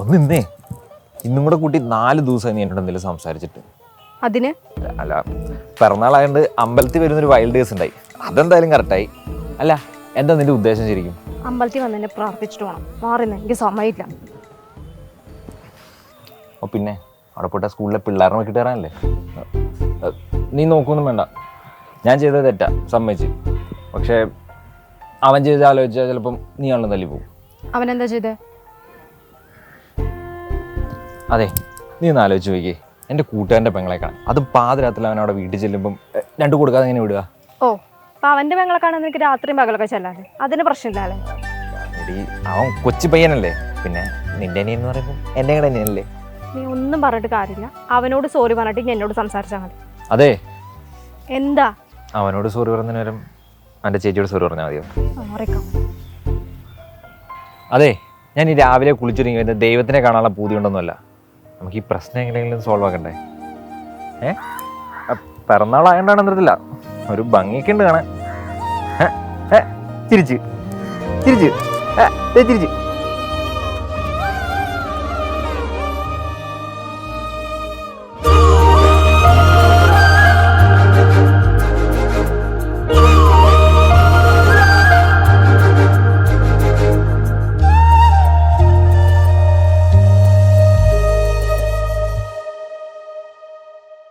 ഒന്ന് ഇന്നേ ഇന്നും കൂടെ കൂട്ടി 4 ദിവസമായി നീ എന്നോട് എന്തെങ്കിലും സംസാരിച്ചിട്ട്. അതിന് അല്ല, പിറന്നാളായതുകൊണ്ട് അമ്പലത്തിൽ വരുന്നൊരു വൈൽഡ് ഡേയ്സ് ഉണ്ടായി, അതെന്തായാലും കറക്റ്റായി. അല്ല, എന്താ നിന്റെ ഉദ്ദേശം ശരിക്കും? അമ്പലത്തിൽ വന്നെ പ്രാർത്ഥിച്ചിട്ട് വേണം മാറുന്ന, എനിക്ക് സമയമില്ല. ഓ പിന്നെ അവിടെ പോയിട്ട് സ്കൂളിലെ പിള്ളേരെ നോക്കിയിട്ട് വരാനല്ലേ? നീ നോക്കൊന്നും വേണ്ട, ഞാൻ ചെയ്തത് തെറ്റാ, സമ്മതിച്ച്. പക്ഷേ അവൻ ചെയ്ത് ആലോചിച്ചാൽ ചിലപ്പം നീ ആണല്ലോ തല്ലി പോകും. അവനെന്താ ചെയ്തേ? അതെ, നീ ഒന്ന് ആലോചിച്ച് നോക്കിയേ, എൻ്റെ കൂട്ടുകാരൻ്റെ പെങ്ങളെ കാണാൻ, അതും പാതിരാത്രിയിൽ അവൻ അവിടെ വീട്ടിൽ ചെല്ലുമ്പം 2 കൊടുക്കാതെ എങ്ങനെ വിടുക? ഓ, അപ്പൊ അവന്റെ പെങ്ങളെ കാണാൻ നിനക്ക് രാത്രിയും പകലൊക്കെ ചെല്ലാതെ, അതിന് പ്രശ്നമില്ലല്ലേ? അവൻ കൊച്ചു പയ്യനല്ലേ, പിന്നെ നിന്റെ അനിയൻ എന്ന് പറയുമ്പോൾ എൻ്റെ കൂടെ അനിയനല്ലേ. നീ ഒന്നും പറഞ്ഞിട്ട് കാര്യമില്ല, അവനോട് സോറി പറഞ്ഞിട്ട് ഇനി എന്നോട് സംസാരിച്ചാൽ മതി. അതെ, എന്താ? അവനോട് സോറി പറഞ്ഞതിന് പകരം എൻ്റെ ചേച്ചിയോട് സോറി പറഞ്ഞാൽ മതിയോ? മാറിക്കാം. അതെ, ഞാൻ ഈ രാവിലെ കുളിച്ചൊരുങ്ങി ദൈവത്തിനെ കാണാനുള്ള പൂതി കൊണ്ടൊന്നുമല്ല, നമുക്ക് ഈ പ്രശ്നം എങ്ങനെയെങ്കിലും സോൾവ് ആക്കണ്ടേ? പിറന്നാളായതുകൊണ്ടാണ് നിർത്തില്ല, ഒരു ഭംഗിയൊക്കെ ഉണ്ട് കാണാൻ. ചിരിച്ച് ചിരിച്ച് ചിരിച്ച്